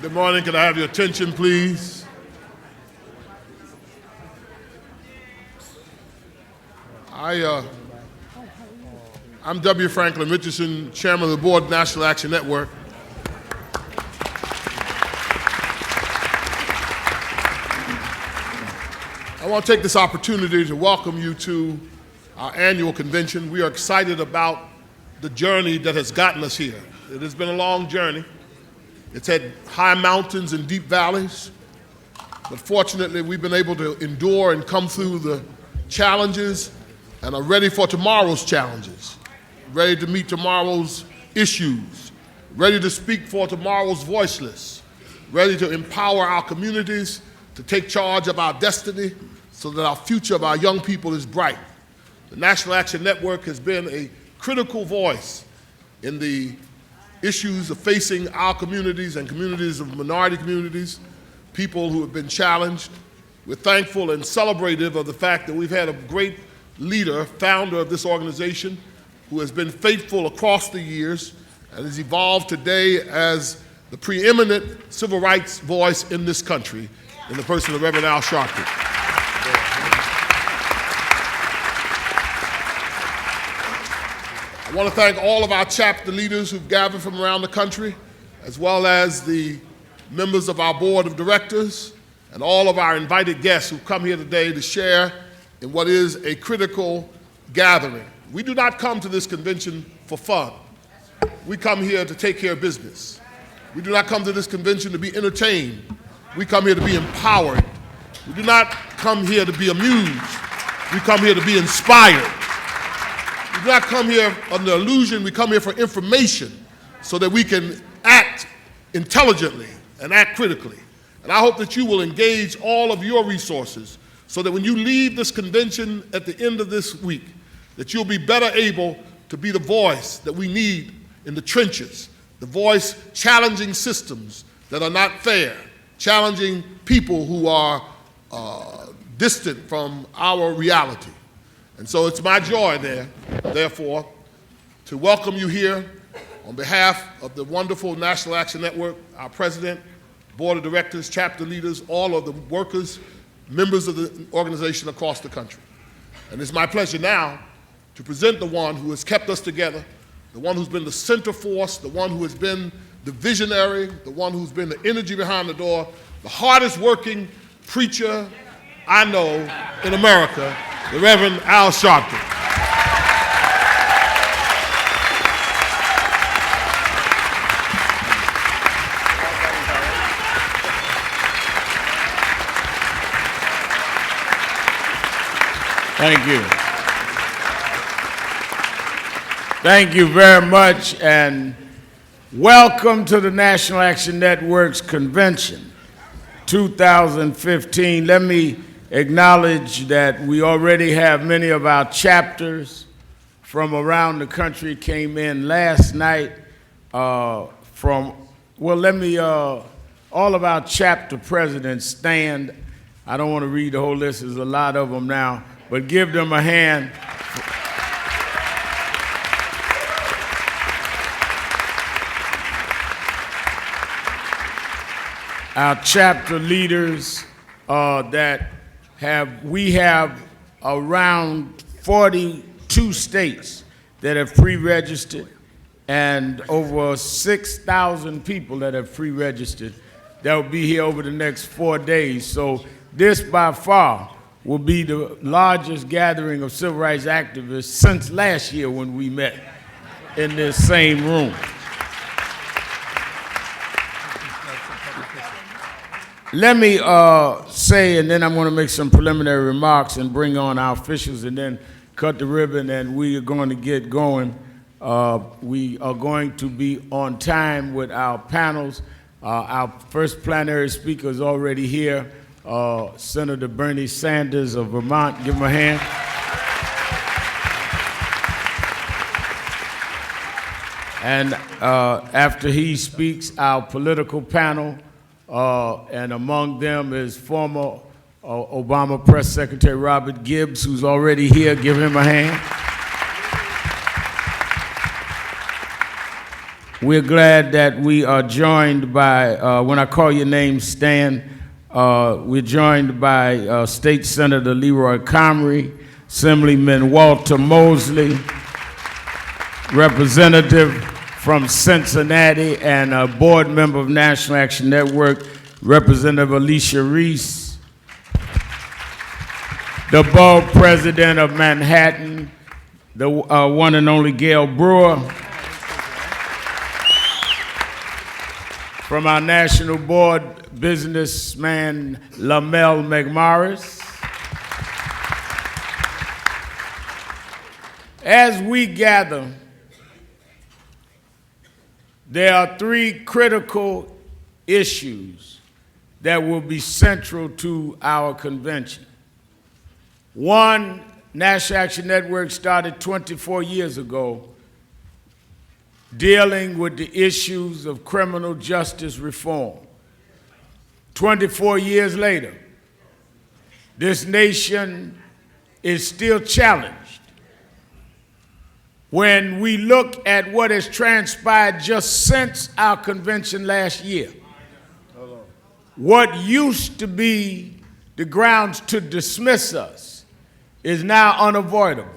Good morning. Can I have your attention, please? I'm W. Franklin Richardson, Chairman of the Board of National Action Network. I want to take this opportunity to welcome you to our annual convention. We are excited about the journey that has gotten us here. It has been a long journey. It's had high mountains and deep valleys, but fortunately we've been able to endure and come through the challenges and are ready for tomorrow's challenges, ready to meet tomorrow's issues, ready to speak for tomorrow's voiceless, ready to empower our communities to take charge of our destiny so that our future of our young people is bright. The National Action Network has been a critical voice in the issues of facing our communities and communities of minority communities, people who have been challenged. We're thankful and celebrative of the fact that we've had a great leader, founder of this organization, who has been faithful across the years and has evolved today as the preeminent civil rights voice in this country, in the person of Reverend Al Sharpton. I want to thank all of our chapter leaders who've gathered from around the country, as well as the members of our board of directors and all of our invited guests who've come here today to share in what is a critical gathering. We do not come to this convention for fun. We come here to take care of business. We do not come to this convention to be entertained. We come here to be empowered. We do not come here to be amused. We come here to be inspired. We do not come here under illusion. We come here for information so that we can act intelligently and act critically. And I hope that you will engage all of your resources so that when you leave this convention at the end of this week, that you'll be better able to be the voice that we need in the trenches, the voice challenging systems that are not fair, challenging people who are distant from our reality. And so it's my joy therefore, to welcome you here on behalf of the wonderful National Action Network, our president, board of directors, chapter leaders, all of the workers, members of the organization across the country. And it's my pleasure now to present the one who has kept us together, the one who's been the center force, the one who has been the visionary, the one who's been the energy behind the door, the hardest working preacher I know in America, the Reverend Al Sharpton. Thank you. Thank you very much, and welcome to the National Action Network's convention 2015. Let me acknowledge that we already have many of our chapters from around the country came in last night all of our chapter presidents stand. I don't want to read the whole list, there's a lot of them now, but give them a hand. Our chapter leaders we have around 42 states that have pre-registered and over 6,000 people that have pre-registered that will be here over the next 4 days. So this by far will be the largest gathering of civil rights activists since last year when we met in this same room. Let me say, and then I'm going to make some preliminary remarks and bring on our officials and then cut the ribbon, and we are going to get going. We are going to be on time with our panels. Our first plenary speaker is already here, Senator Bernie Sanders of Vermont. Give him a hand. And after he speaks, our political panel, and among them is former Obama Press Secretary Robert Gibbs, who's already here. Give him a hand. We're glad that we are joined by, when I call your name, stand. We're joined by State Senator Leroy Comrie, Assemblyman Walter Mosley, Representative from Cincinnati, and a board member of National Action Network, Representative Alicia Reese, the borough president of Manhattan, the one and only Gail Brewer, from our national board, businessman Lamel McMorris. As we gather, there are three critical issues that will be central to our convention. One, National Action Network started 24 years ago dealing with the issues of criminal justice reform. 24 years later, this nation is still challenged. When we look at what has transpired just since our convention last year, what used to be the grounds to dismiss us is now unavoidable.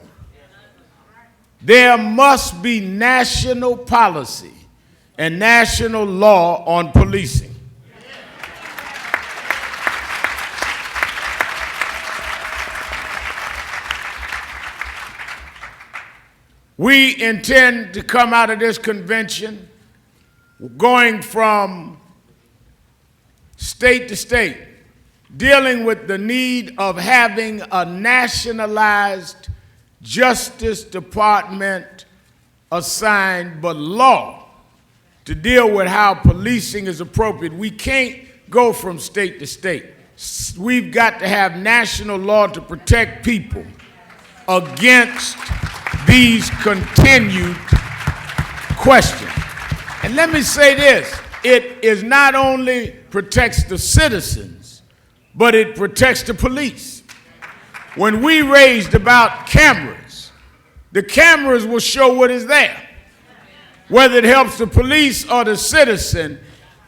There must be national policy and national law on policing. We intend to come out of this convention going from state to state, dealing with the need of having a nationalized Justice Department assigned, but law to deal with how policing is appropriate. We can't go from state to state. We've got to have national law to protect people against these continued questions. And let me say this, it is not only protects the citizens, but it protects the police. When we raised about cameras, the cameras will show what is there. Whether it helps the police or the citizen,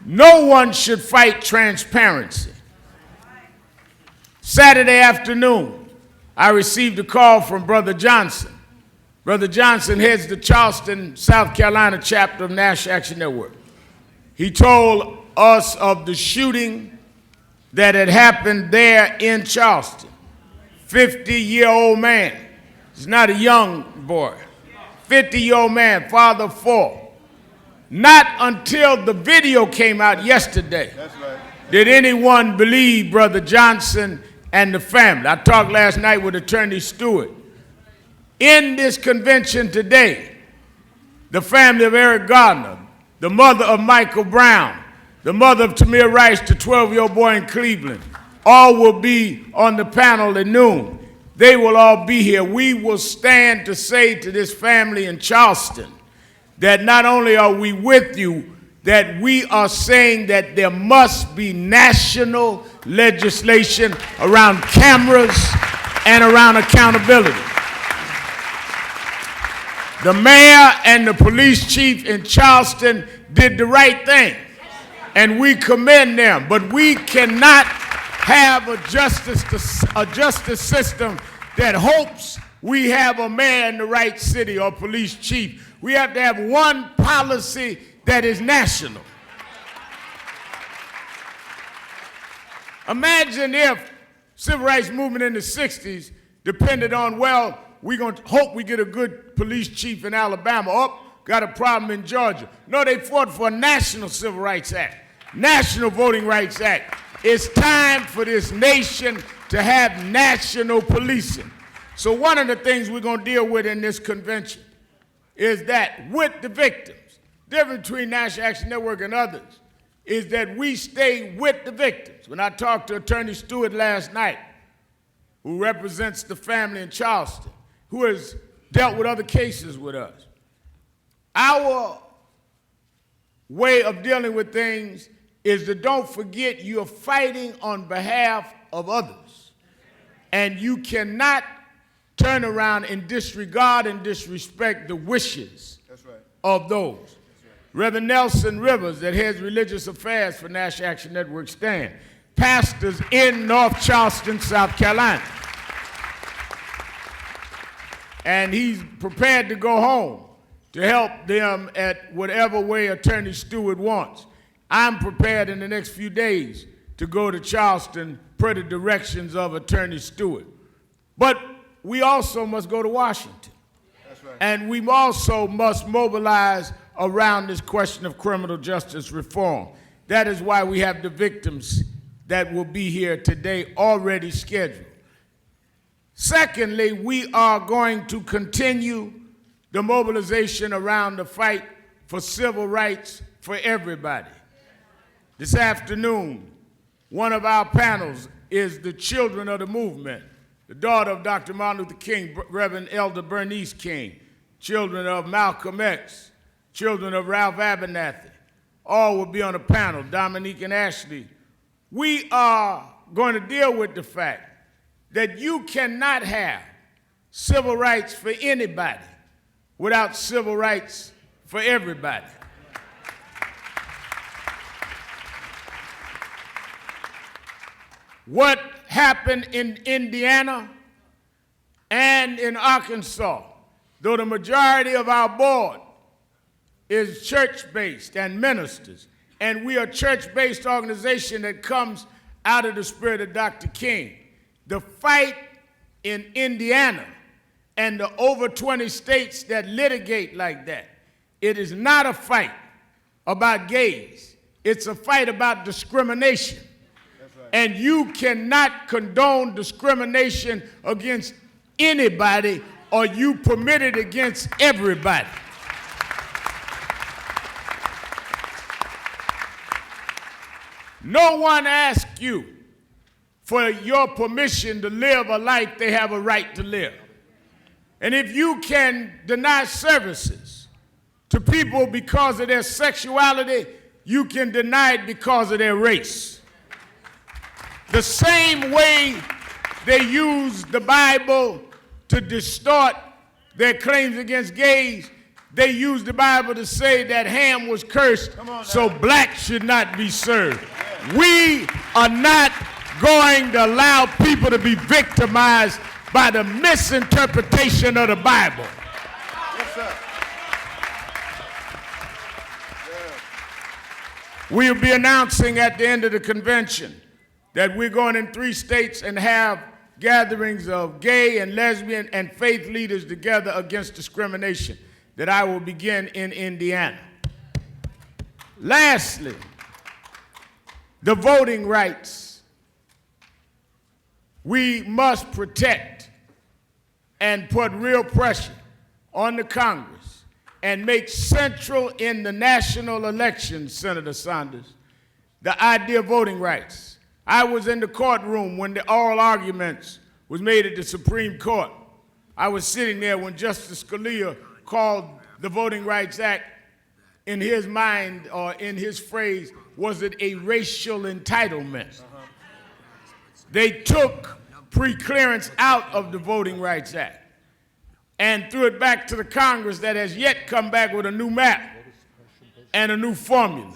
no one should fight transparency. Saturday afternoon, I received a call from Brother Johnson. Brother Johnson heads the Charleston, South Carolina chapter of National Action Network. He told us of the shooting that had happened there in Charleston. 50-year-old man. He's not a young boy. 50-year-old man, father of four. Not until the video came out yesterday did anyone believe Brother Johnson and the family. I talked last night with Attorney Stewart. In this convention today, the family of Eric Gardner, the mother of Michael Brown, the mother of Tamir Rice, the 12-year-old boy in Cleveland, all will be on the panel at noon. They will all be here. We will stand to say to this family in Charleston that not only are we with you, that we are saying that there must be national legislation around cameras and around accountability. The mayor and the police chief in Charleston did the right thing, and we commend them, but we cannot have a justice system that hopes we have a mayor in the right city or police chief. We have to have one policy that is national. Imagine if civil rights movement in the 60s depended on, well, we're going to hope we get a good police chief in Alabama. Oh, got a problem in Georgia. No, they fought for a national Civil Rights Act, National Voting Rights Act. It's time for this nation to have national policing. So one of the things we're going to deal with in this convention is that with the victims, difference between National Action Network and others is that we stay with the victims. When I talked to Attorney Stewart last night, who represents the family in Charleston, who has dealt with other cases with us, our way of dealing with things is to don't forget you're fighting on behalf of others. And you cannot turn around and disregard and disrespect the wishes of those. Reverend Nelson Rivers, that heads religious affairs for National Action Network Stand. Pastors in North Charleston, South Carolina. And he's prepared to go home to help them at whatever way Attorney Stewart wants. I'm prepared in the next few days to go to Charleston per the directions of Attorney Stewart. But we also must go to Washington. That's right. And we also must mobilize around this question of criminal justice reform. That is why we have the victims that will be here today already scheduled. Secondly, we are going to continue the mobilization around the fight for civil rights for everybody. This afternoon, one of our panels is the children of the movement, the daughter of Dr. Martin Luther King, Reverend Elder Bernice King, children of Malcolm X, children of Ralph Abernathy. All will be on a panel, Dominique and Ashley. We are going to deal with the fact that you cannot have civil rights for anybody without civil rights for everybody. What happened in Indiana and in Arkansas, though the majority of our board is church-based and ministers, and we are a church-based organization that comes out of the spirit of Dr. King, the fight in Indiana and the over 20 states that litigate like that, it is not a fight about gays. It's a fight about discrimination. And you cannot condone discrimination against anybody, or you permit it against everybody. No one asked you for your permission to live a life they have a right to live. And if you can deny services to people because of their sexuality, you can deny it because of their race. The same way they use the Bible to distort their claims against gays, they use the Bible to say that Ham was cursed, so black should not be served. We are not going to allow people to be victimized by the misinterpretation of the Bible. Yes, sir. We'll be announcing at the end of the convention that we're going in 3 states and have gatherings of gay and lesbian and faith leaders together against discrimination, that I will begin in Indiana. Lastly, the voting rights. We must protect and put real pressure on the Congress and make central in the national elections, Senator Sanders, the idea of voting rights. I was in the courtroom when the oral arguments was made at the Supreme Court. I was sitting there when Justice Scalia called the Voting Rights Act, in his mind, or in his phrase, was it a racial entitlement? They took pre-clearance out of the Voting Rights Act and threw it back to the Congress that has yet come back with a new map and a new formula.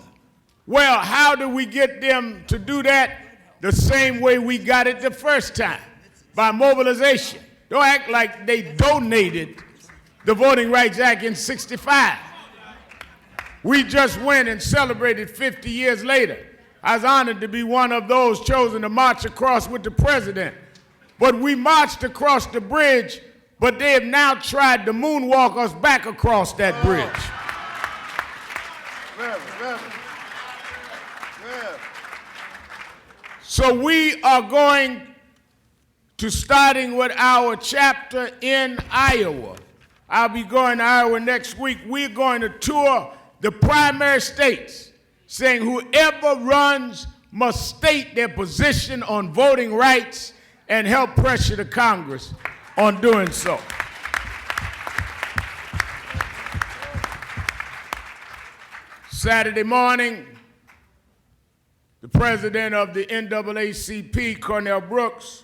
Well, how do we get them to do that? The same way we got it the first time, by mobilization. Don't act like they donated the Voting Rights Act in '65. We just went and celebrated 50 years later. I was honored to be one of those chosen to march across with the president. But we marched across the bridge, but they have now tried to moonwalk us back across that bridge. So we are going to, starting with our chapter in Iowa. I'll be going to Iowa next week. We're going to tour the primary states, saying whoever runs must state their position on voting rights and help pressure the Congress on doing so. Saturday morning, the president of the NAACP, Cornell Brooks,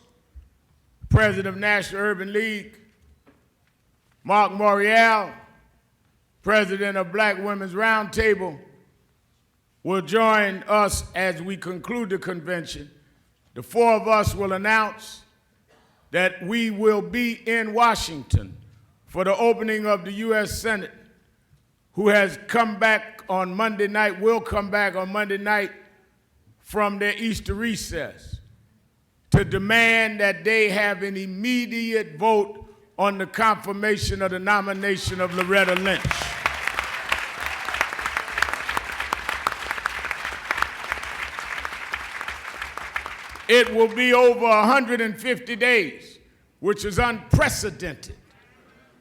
president of National Urban League, Mark Morial, president of Black Women's Roundtable, will join us as we conclude the convention. The four of us will announce that we will be in Washington for the opening of the U.S. Senate, who has come back on Monday night, will come back on Monday night from their Easter recess to demand that they have an immediate vote on the confirmation of the nomination of Loretta Lynch. It will be over 150 days, which is unprecedented,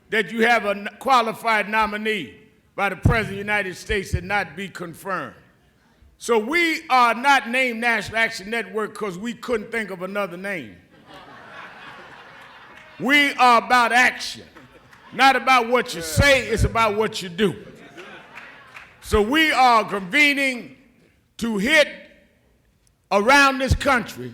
that you have a qualified nominee by the President of the United States and not be confirmed. So we are not named National Action Network because we couldn't think of another name. We are about action, not about what you say, it's about what you do. So we are convening to hit around this country,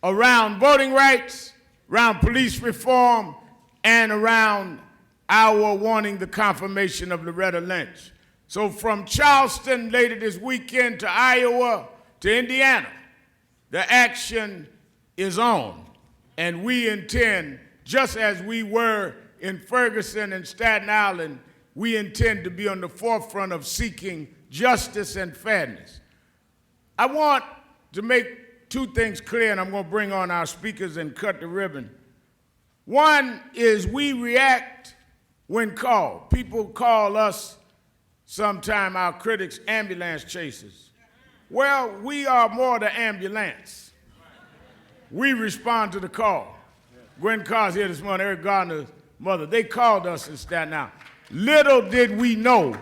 around voting rights, around police reform, and around our wanting the confirmation of Loretta Lynch. So from Charleston later this weekend to Iowa to Indiana, the action is on. And we intend, just as we were in Ferguson and Staten Island, we intend to be on the forefront of seeking justice and fairness. I want to make two things clear, and I'm going to bring on our speakers and cut the ribbon. One is we react when called. People call us sometime, our critics, ambulance chasers. Well, we are more the ambulance. We respond to the call. Gwen Carr's here this morning, Eric Gardner's mother. They called us in Staten Island. Little did we know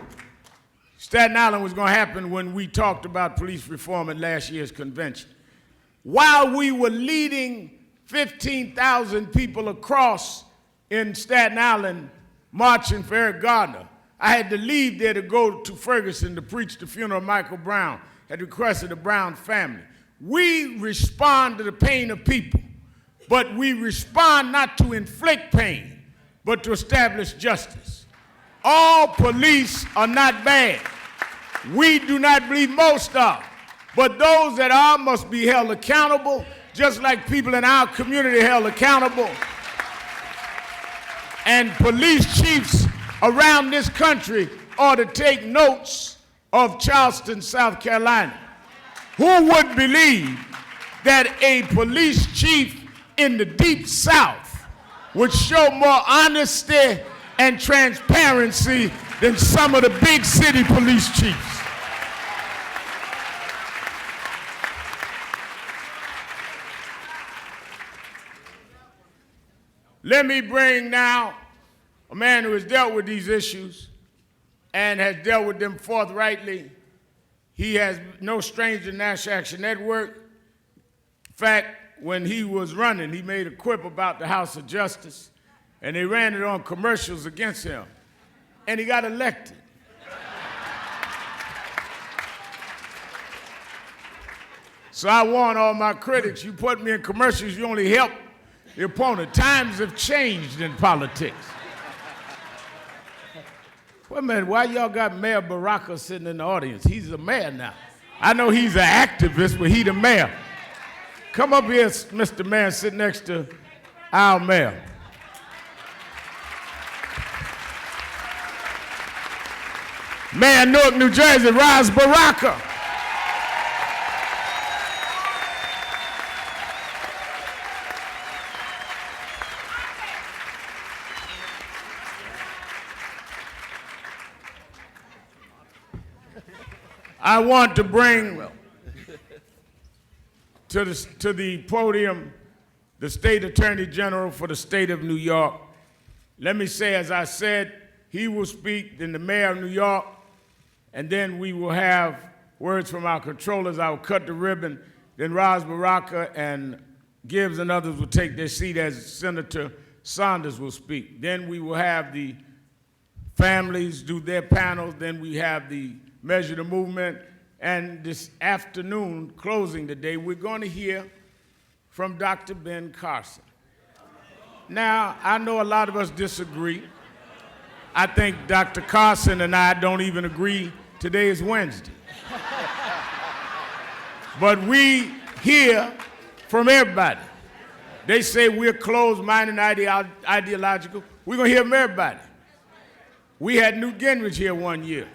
Staten Island was going to happen when we talked about police reform at last year's convention. While we were leading 15,000 people across in Staten Island marching for Eric Gardner, I had to leave there to go to Ferguson to preach the funeral of Michael Brown at the request of the Brown family. We respond to the pain of people, but we respond not to inflict pain, but to establish justice. All police are not bad. We do not believe most are. But those that are must be held accountable, just like people in our community are held accountable. And police chiefs around this country ought to take notes of Charleston, South Carolina. Who would believe that a police chief in the Deep South would show more honesty and transparency than some of the big city police chiefs? Let me bring now a man who has dealt with these issues and has dealt with them forthrightly. He has no stranger to National Action Network. In fact, when he was running, he made a quip about the House of Justice, and they ran it on commercials against him, and he got elected. So I warn all my critics, you put me in commercials, you only help the opponent. Times have changed in politics. Wait a minute, why y'all got Mayor Baraka sitting in the audience? He's the mayor now. I know he's an activist, but he's the mayor. Come up here, Mr. Mayor, and sit next to our mayor. Mayor of Newark, New Jersey, Ras Baraka. I want to bring to the podium the State Attorney General for the state of New York. Let me say, as I said, he will speak, then the Mayor of New York, and then we will have words from our controllers. I will cut the ribbon. Then Ras Baraka and Gibbs and others will take their seat as Senator Saunders will speak. Then we will have the families do their panels. Then we have the Measure the Movement. And this afternoon, closing the day, we're going to hear from Dr. Ben Carson. Now, I know a lot of us disagree. I think Dr. Carson and I don't even agree today is Wednesday. But we hear from everybody. They say we're closed-minded and ideological. We're going to hear from everybody. We had Newt Gingrich here one year.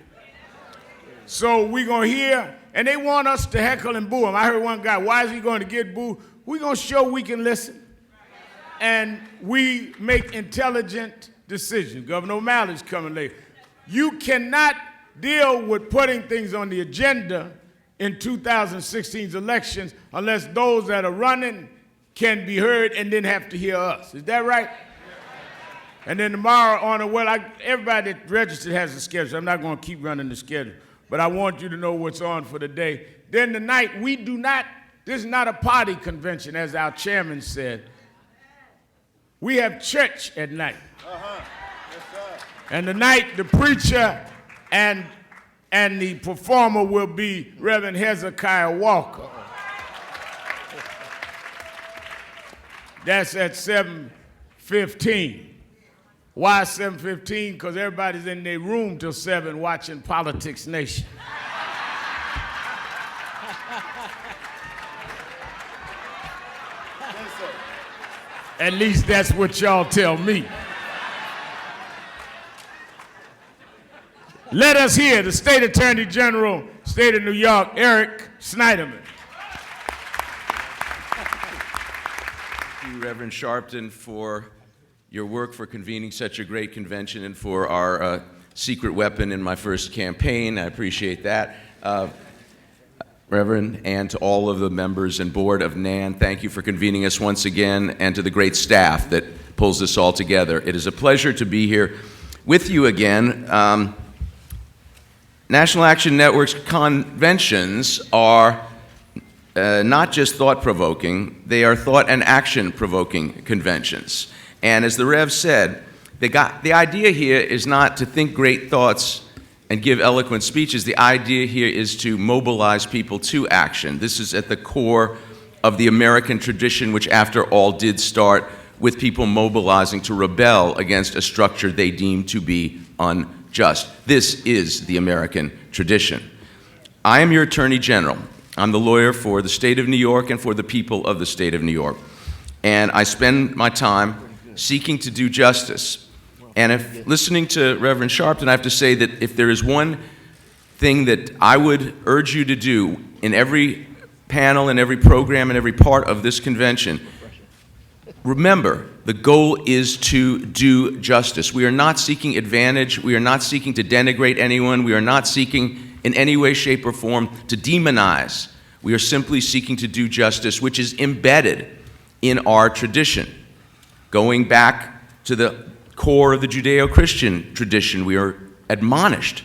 So we're going to hear, and they want us to heckle and boo him. I heard one guy, why is he going to get booed? We're going to show we can listen. And we make intelligent decisions. Governor O'Malley's coming later. You cannot deal with putting things on the agenda in 2016's elections unless those that are running can be heard and then have to hear us. Is that right? And then tomorrow everybody that registered has a schedule. I'm not going to keep running the schedule, but I want you to know what's on for the day. Then tonight, this is not a party convention, as our chairman said. We have church at night. Yes, sir. And tonight, the preacher and the performer will be Reverend Hezekiah Walker. That's at 7:15. Why 7:15? Because everybody's in their room till 7 watching Politics Nation. At least that's what y'all tell me. Let us hear the State Attorney General, State of New York, Eric Snyderman. Thank you, Reverend Sharpton, for your work for convening such a great convention and for our secret weapon in my first campaign. I appreciate that. Reverend, and to all of the members and board of NAN, thank you for convening us once again, and to the great staff that pulls this all together. It is a pleasure to be here with you again. National Action Network's conventions are not just thought-provoking, they are thought and action-provoking conventions. And as the Rev said, the idea here is not to think great thoughts and give eloquent speeches. The idea here is to mobilize people to action. This is at the core of the American tradition, which after all did start with people mobilizing to rebel against a structure they deemed to be unjust. This is the American tradition. I am your Attorney General. I'm the lawyer for the state of New York and for the people of the state of New York. And I spend my time seeking to do justice. And if listening to Reverend Sharpton, I have to say that if there is one thing that I would urge you to do in every panel, in every program, in every part of this convention, remember, the goal is to do justice. We are not seeking advantage. We are not seeking to denigrate anyone. We are not seeking in any way, shape, or form to demonize. We are simply seeking to do justice, which is embedded in our tradition. Going back to the core of the Judeo-Christian tradition, we are admonished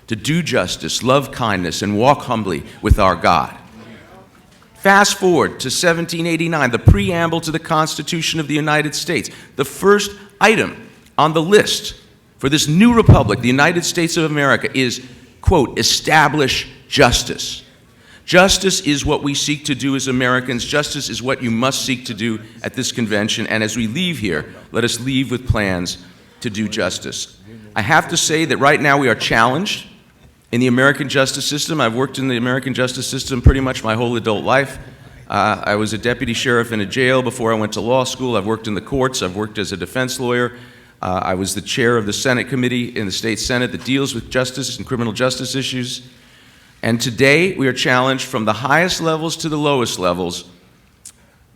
to do justice, love kindness, and walk humbly with our God. Fast forward to 1789, the preamble to the Constitution of the United States. The first item on the list for this new republic, the United States of America, is, quote, establish justice. Justice is what we seek to do as Americans. Justice is what you must seek to do at this convention. And as we leave here, let us leave with plans to do justice. I have to say that right now we are challenged in the American justice system. I've worked in the American justice system pretty much my whole adult life. I was a deputy sheriff in a jail before I went to law school. I've worked in the courts. I've worked as a defense lawyer. I was the chair of the Senate committee in the state Senate that deals with justice and criminal justice issues. And today, we are challenged from the highest levels to the lowest levels,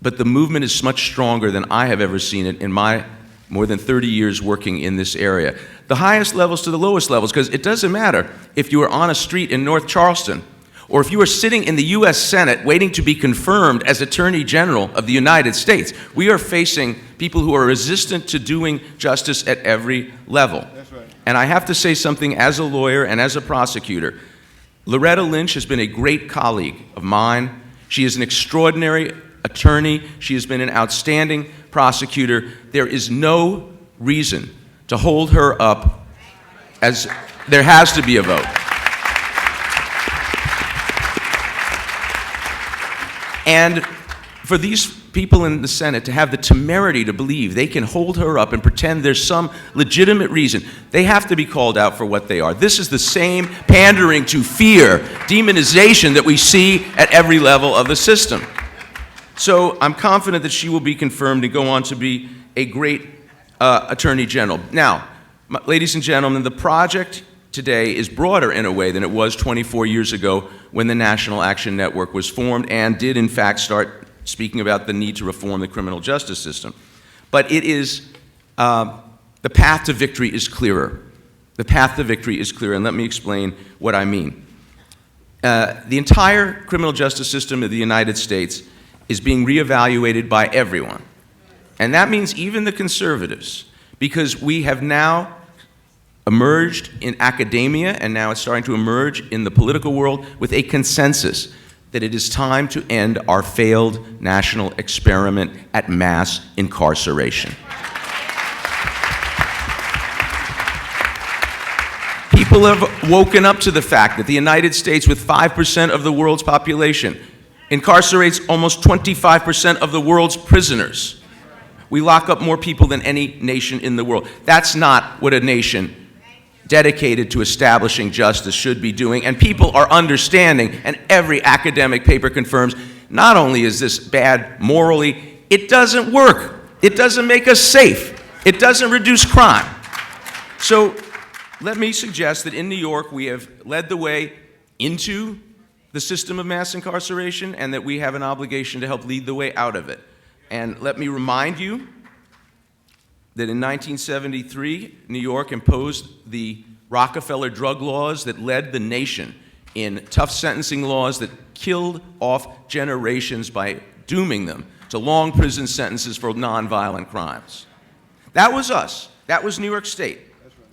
but the movement is much stronger than I have ever seen it in my more than 30 years working in this area. The highest levels to the lowest levels, because it doesn't matter if you are on a street in North Charleston, or if you are sitting in the U.S. Senate waiting to be confirmed as Attorney General of the United States. We are facing people who are resistant to doing justice at every level. That's right. And I have to say something as a lawyer and as a prosecutor. Loretta Lynch has been a great colleague of mine. She is an extraordinary attorney. She has been an outstanding prosecutor. There is no reason to hold her up as there has to be a vote. And for these people in the Senate to have the temerity to believe they can hold her up and pretend there's some legitimate reason, they have to be called out for what they are. This is the same pandering to fear, demonization that we see at every level of the system. So I'm confident that she will be confirmed and go on to be a great Attorney General. Now, ladies and gentlemen, the project today is broader in a way than it was 24 years ago when the National Action Network was formed and did in fact start speaking about the need to reform the criminal justice system. But it is, the path to victory is clearer. The path to victory is clearer, and let me explain what I mean. The entire criminal justice system of the United States is being reevaluated by everyone. And that means even the conservatives, because we have now emerged in academia, and now it's starting to emerge in the political world with a consensus that it is time to end our failed national experiment at mass incarceration. People have woken up to the fact that the United States, with 5% of the world's population, incarcerates almost 25% of the world's prisoners. We lock up more people than any nation in the world. That's not what a nation dedicated to establishing justice should be doing, and people are understanding, and every academic paper confirms, not only is this bad morally, it doesn't work. It doesn't make us safe. It doesn't reduce crime. So let me suggest that in New York we have led the way into the system of mass incarceration, and that we have an obligation to help lead the way out of it. And let me remind you that in 1973, New York imposed the Rockefeller drug laws that led the nation in tough sentencing laws that killed off generations by dooming them to long prison sentences for nonviolent crimes. That was us. That was New York State.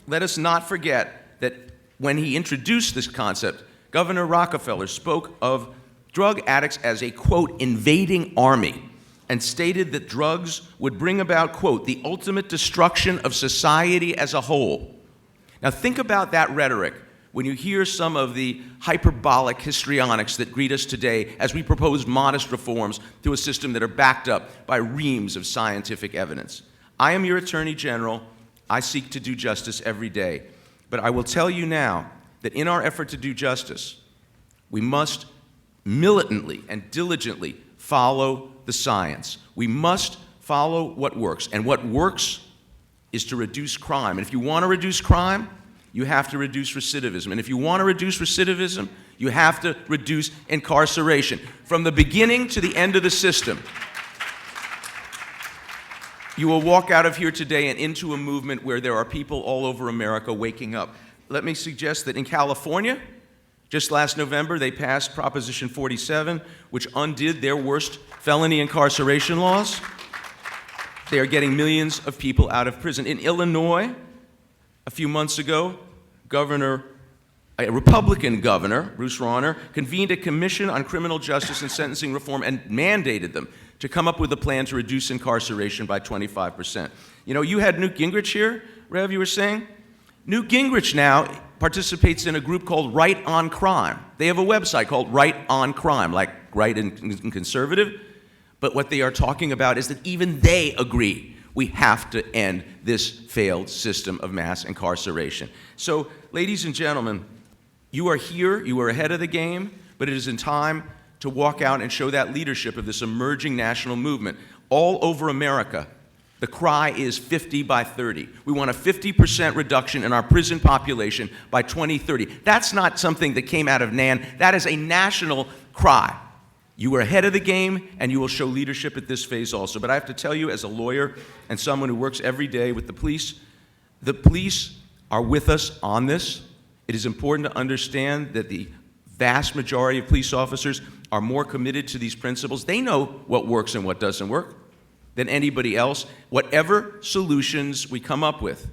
Let us not forget that when he introduced this concept, Governor Rockefeller spoke of drug addicts as a, quote, invading army, and stated that drugs would bring about, quote, the ultimate destruction of society as a whole. Now think about that rhetoric when you hear some of the hyperbolic histrionics that greet us today as we propose modest reforms to a system that are backed up by reams of scientific evidence. I am your Attorney General. I seek to do justice every day. But I will tell you now that in our effort to do justice, we must militantly and diligently follow the science. We must follow what works. And what works is to reduce crime. And if you want to reduce crime, you have to reduce recidivism. And if you want to reduce recidivism, you have to reduce incarceration. From the beginning to the end of the system, you will walk out of here today and into a movement where there are people all over America waking up. Let me suggest that in California, just last November, they passed Proposition 47, which undid their worst felony incarceration laws. They are getting millions of people out of prison. In Illinois, a few months ago, a Republican governor, Bruce Rauner, convened a commission on criminal justice and sentencing reform and mandated them to come up with a plan to reduce incarceration by 25%. You know, you had Newt Gingrich here, Rev, you were saying? Newt Gingrich now participates in a group called Right on Crime. They have a website called Right on Crime, like right and conservative. But what they are talking about is that even they agree we have to end this failed system of mass incarceration. So, ladies and gentlemen, you are here, you are ahead of the game, but it is in time to walk out and show that leadership of this emerging national movement all over America. The cry is 50 by 30. We want a 50% reduction in our prison population by 2030. That's not something that came out of NAN. That is a national cry. You are ahead of the game, and you will show leadership at this phase also. But I have to tell you, as a lawyer and someone who works every day with the police are with us on this. It is important to understand that the vast majority of police officers are more committed to these principles. They know what works and what doesn't work than anybody else. Whatever solutions we come up with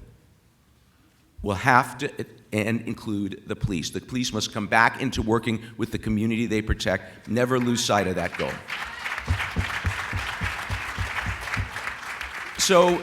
will have to include the police. The police must come back into working with the community they protect. Never lose sight of that goal. So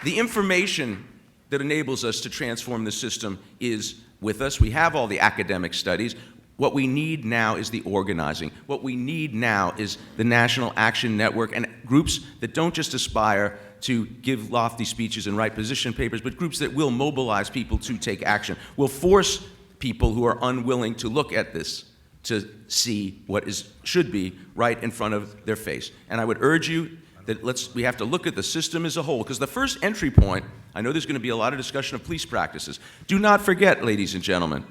the information that enables us to transform the system is with us. We have all the academic studies. What we need now is the organizing. What we need now is the National Action Network and groups that don't just aspire to give lofty speeches and write position papers, but groups that will mobilize people to take action, will force people who are unwilling to look at this to see what should be right in front of their face. And I would urge you that we have to look at the system as a whole, because the first entry point, I know there's going to be a lot of discussion of police practices. Do not forget, ladies and gentlemen,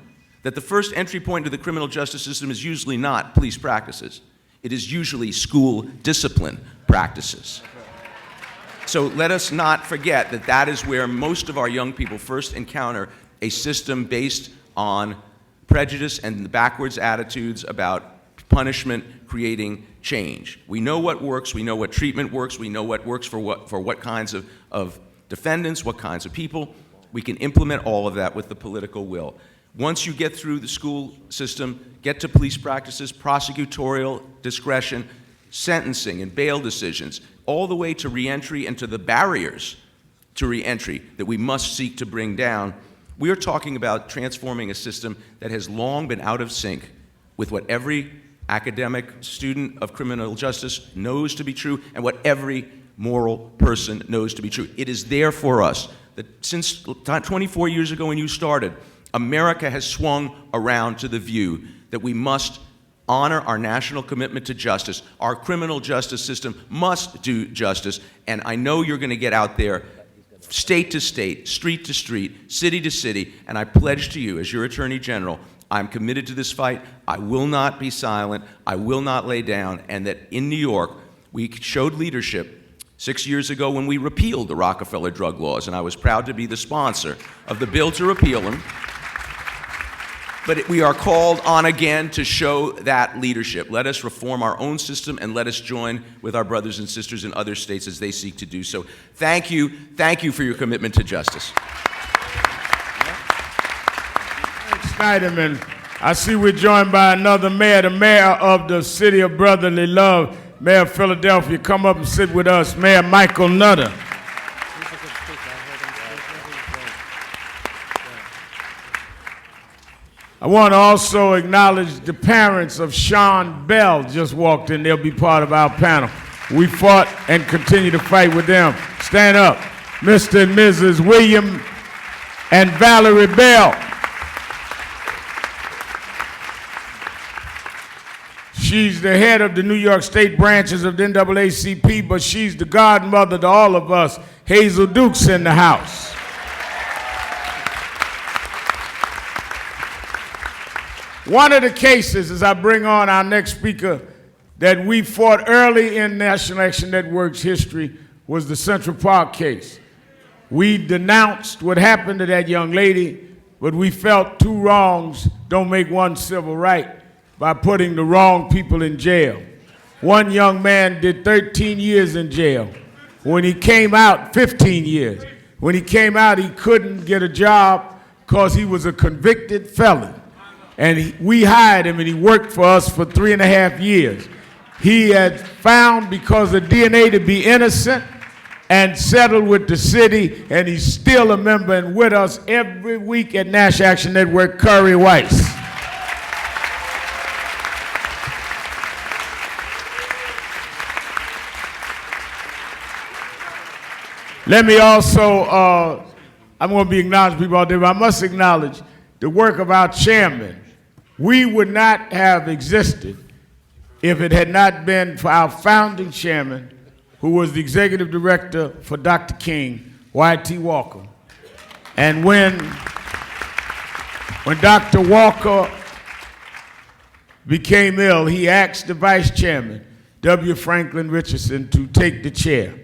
that the first entry point to the criminal justice system is usually not police practices. It is usually school discipline practices. So let us not forget that that is where most of our young people first encounter a system based on prejudice and the backwards attitudes about punishment creating change. We know what works, we know what treatment works, we know what works for what kinds of defendants, what kinds of people. We can implement all of that with the political will. Once you get through the school system, get to police practices, prosecutorial discretion, sentencing and bail decisions, all the way to reentry and to the barriers to reentry that we must seek to bring down, we are talking about transforming a system that has long been out of sync with what every academic student of criminal justice knows to be true and what every moral person knows to be true. It is there for us that since 24 years ago when you started, America has swung around to the view that we must honor our national commitment to justice. Our criminal justice system must do justice, and I know you're going to get out there state to state, street to street, city to city, and I pledge to you as your Attorney General, I'm committed to this fight. I will not be silent. I will not lay down, and that in New York, we showed leadership 6 years ago when we repealed the Rockefeller drug laws, and I was proud to be the sponsor of the bill to repeal them. But we are called on again to show that leadership. Let us reform our own system and let us join with our brothers and sisters in other states as they seek to do so. Thank you for your commitment to justice. Thanks, Snyderman. I see we're joined by another mayor, the mayor of the city of brotherly love, Mayor of Philadelphia. Come up and sit with us, Mayor Michael Nutter. I want to also acknowledge the parents of Sean Bell just walked in. They'll be part of our panel. We fought and continue to fight with them. Stand up. Mr. and Mrs. William and Valerie Bell. She's the head of the New York State branches of the NAACP, but she's the godmother to all of us. Hazel Duke's in the house. One of the cases, as I bring on our next speaker, that we fought early in National Action Network's history was the Central Park case. We denounced what happened to that young lady, but we felt two wrongs don't make one civil right by putting the wrong people in jail. One young man did 13 years in jail. When he came out, 15 years. When he came out, he couldn't get a job because he was a convicted felon. And we hired him, and he worked for us for 3.5 years. He had found, because of DNA, to be innocent and settled with the city, and he's still a member and with us every week at National Action Network, Curry Weiss. Let me also, I'm going to be acknowledging people out there, but I must acknowledge the work of our chairman. We would not have existed if it had not been for our founding chairman, who was the executive director for Dr. King, Y.T. Walker. And when Dr. Walker became ill, he asked the vice chairman, W. Franklin Richardson, to take the chair.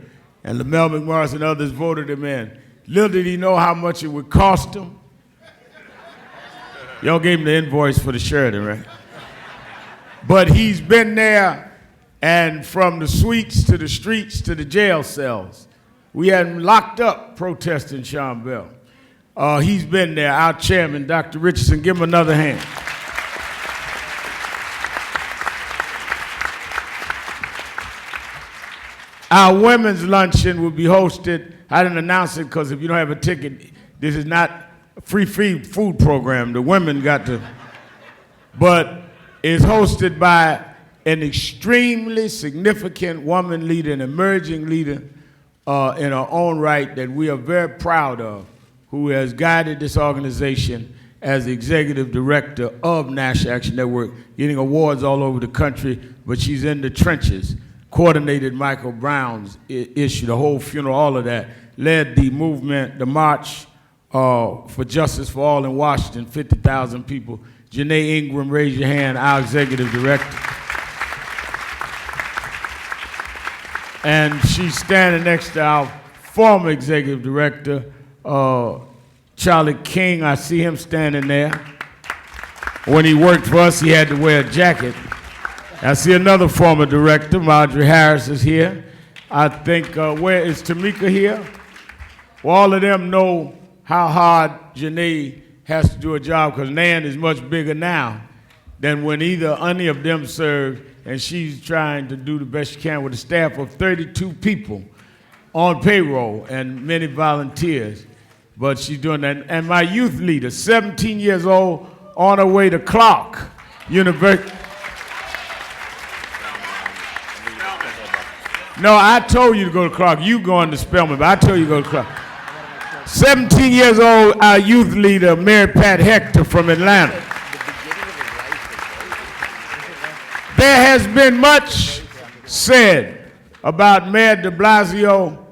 And Lamel McMorris and others voted him in. Little did he know how much it would cost him. Y'all gave him the invoice for the Sheraton, right? But he's been there, and from the suites to the streets to the jail cells. We had him locked up protesting Sean Bell. He's been there, our chairman, Dr. Richardson. Give him another hand. Our women's luncheon will be hosted. I didn't announce it because if you don't have a ticket, this is not a free food program. The women got to but is hosted by an extremely significant woman leader, an emerging leader in her own right that we are very proud of, who has guided this organization as the executive director of National Action Network, getting awards all over the country, but she's in the trenches, coordinated Michael Brown's issue, the whole funeral, all of that, led the movement, the March for Justice for All in Washington, 50,000 people. Janae Ingram, raise your hand, our executive director. And she's standing next to our former executive director, Charlie King. I see him standing there. When he worked for us, he had to wear a jacket. I see another former director, Marjorie Harris is here. I think, where is Tamika here? Well, all of them know how hard Janae has to do a job, because Nan is much bigger now than when either any of them served, and she's trying to do the best she can with a staff of 32 people on payroll and many volunteers. But she's doing that. And my youth leader, 17 years old, on her way to Clark University. No, I told you to go to Clark. You going to Spelman, but I told you to go to Clark. 17 years old, our youth leader, Mary Pat Hector from Atlanta. There has been much said about Mayor de Blasio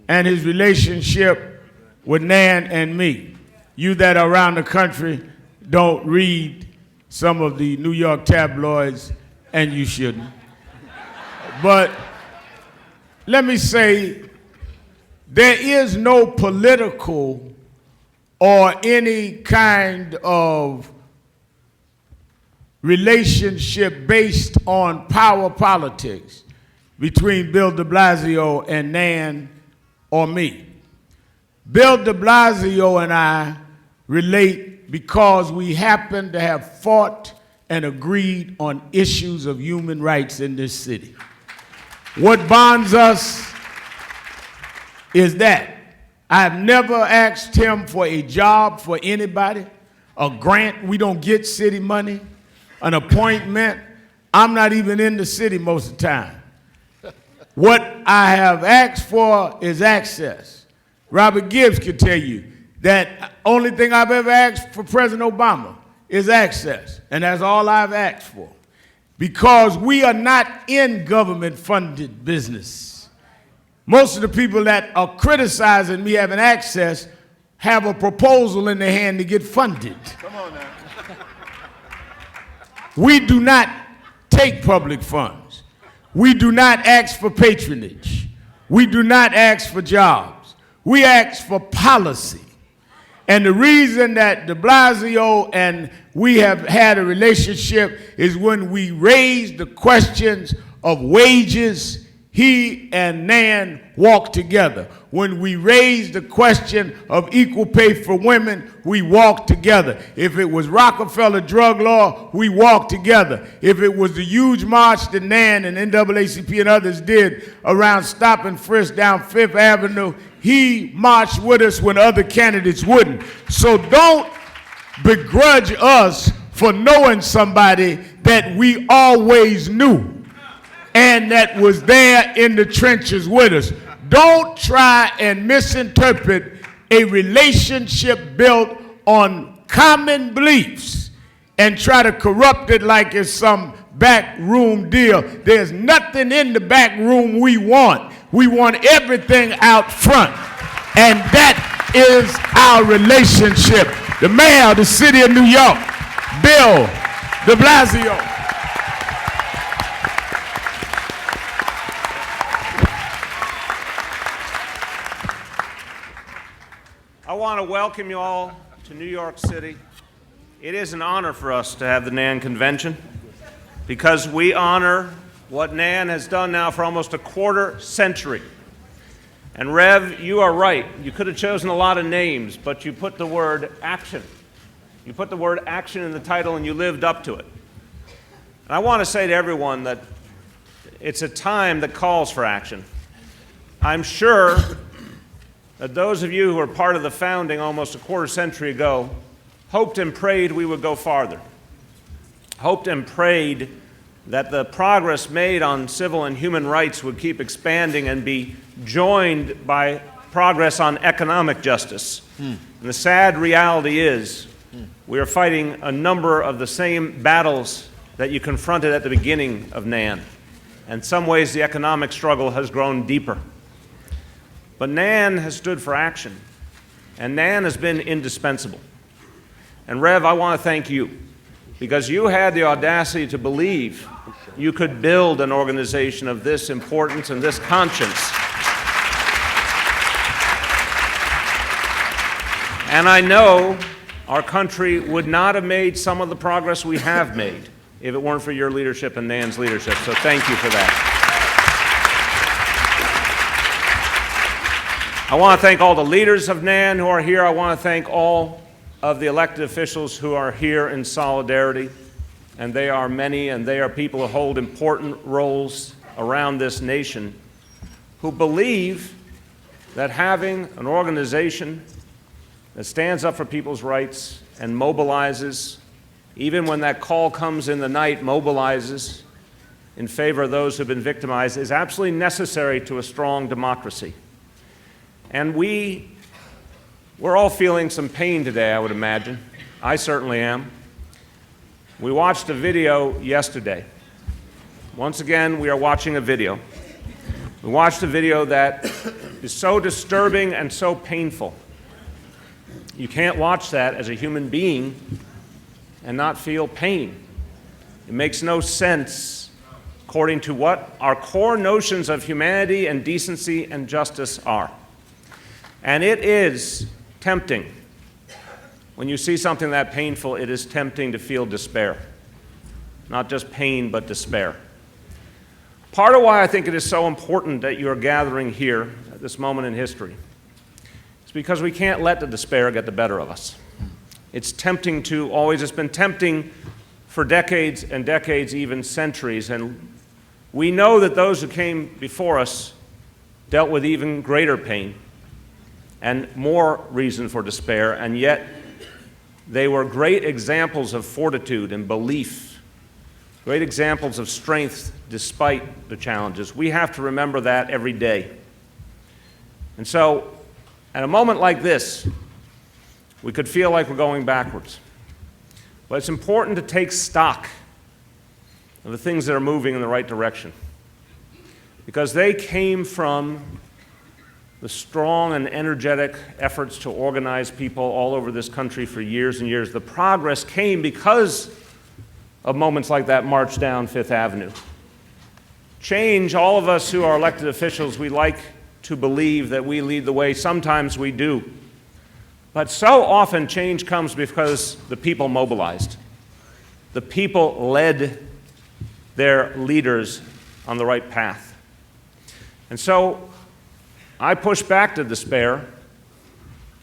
and his relationship with Nan and me. You that are around the country don't read some of the New York tabloids, and you shouldn't. But let me say, there is no political or any kind of relationship based on power politics between Bill de Blasio and Nan or me. Bill de Blasio and I relate because we happen to have fought and agreed on issues of human rights in this city. What bonds us is that I've never asked him for a job for anybody, a grant. We don't get city money, an appointment. I'm not even in the city most of the time. What I have asked for is access. Robert Gibbs could tell you that only thing I've ever asked for President Obama is access, and that's all I've asked for. Because we are not in government-funded business. Most of the people that are criticizing me having access have a proposal in their hand to get funded. Come on now. We do not take public funds. We do not ask for patronage. We do not ask for jobs. We ask for policy. And the reason that de Blasio and we have had a relationship is when we raised the questions of wages, he and Nan walked together. When we raised the question of equal pay for women, we walked together. If it was Rockefeller drug law, we walked together. If it was the huge march that Nan and NAACP and others did around Stop and Frisk down Fifth Avenue, he marched with us when other candidates wouldn't. So don't begrudge us for knowing somebody that we always knew and that was there in the trenches with us. Don't try and misinterpret a relationship built on common beliefs and try to corrupt it like it's some backroom deal. There's nothing in the back room we want. We want everything out front. And that is our relationship. The mayor of the city of New York, Bill de Blasio. I want to welcome you all to New York City. It is an honor for us to have the NAN convention because we honor what NAN has done now for almost a quarter century. And Rev, you are right. You could have chosen a lot of names, but you put the word action. You put the word action in the title and you lived up to it. And I want to say to everyone that it's a time that calls for action. I'm sure that those of you who were part of the founding almost a quarter century ago hoped and prayed we would go farther. hoped and prayed that the progress made on civil and human rights would keep expanding and be joined by progress on economic justice. And the sad reality is we are fighting a number of the same battles that you confronted at the beginning of NAN. In some ways, the economic struggle has grown deeper. But NAN has stood for action, and NAN has been indispensable. And Rev, I want to thank you, because you had the audacity to believe you could build an organization of this importance and this conscience. And I know our country would not have made some of the progress we have made if it weren't for your leadership and NAN's leadership, so thank you for that. I want to thank all the leaders of NAN who are here. I want to thank all of the elected officials who are here in solidarity, and they are many, and they are people who hold important roles around this nation who believe that having an organization that stands up for people's rights and mobilizes, even when that call comes in the night, mobilizes in favor of those who have been victimized, is absolutely necessary to a strong democracy. And we're all feeling some pain today, I would imagine. I certainly am. We watched a video yesterday. Once again, we are watching a video. We watched a video that is so disturbing and so painful. You can't watch that as a human being and not feel pain. It makes no sense according to what our core notions of humanity and decency and justice are. And it is tempting. When you see something that painful, it is tempting to feel despair. Not just pain, but despair. Part of why I think it is so important that you are gathering here at this moment in history is because we can't let the despair get the better of us. It's tempting to always, it's been tempting for decades and decades, even centuries, and we know that those who came before us dealt with even greater pain and more reason for despair, and yet they were great examples of fortitude and belief, great examples of strength despite the challenges. We have to remember that every day. And so, at a moment like this, we could feel like we're going backwards. But it's important to take stock of the things that are moving in the right direction, because they came from the strong and energetic efforts to organize people all over this country for years and years. The progress came because of moments like that march down Fifth Avenue. Change, all of us who are elected officials, we like to believe that we lead the way. Sometimes we do. But so often change comes because the people mobilized. The people led their leaders on the right path. And so I push back the despair,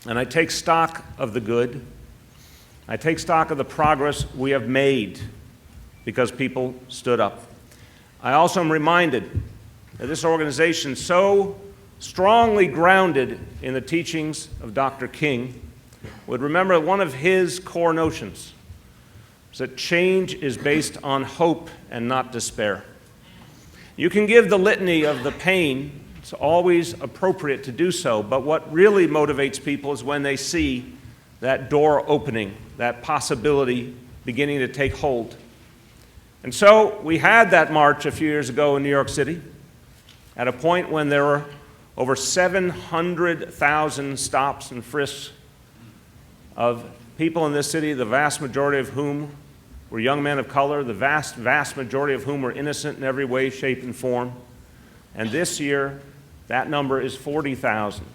and I take stock of the good. I take stock of the progress we have made because people stood up. I also am reminded that this organization, so strongly grounded in the teachings of Dr. King, would remember one of his core notions is that change is based on hope and not despair. You can give the litany of the pain. It's always appropriate to do so, but what really motivates people is when they see that door opening, that possibility beginning to take hold. And so we had that march a few years ago in New York City at a point when there were over 700,000 stops and frisks of people in this city, the vast majority of whom were young men of color, the vast majority of whom were innocent in every way, shape, and form. And this year, that number is 40,000.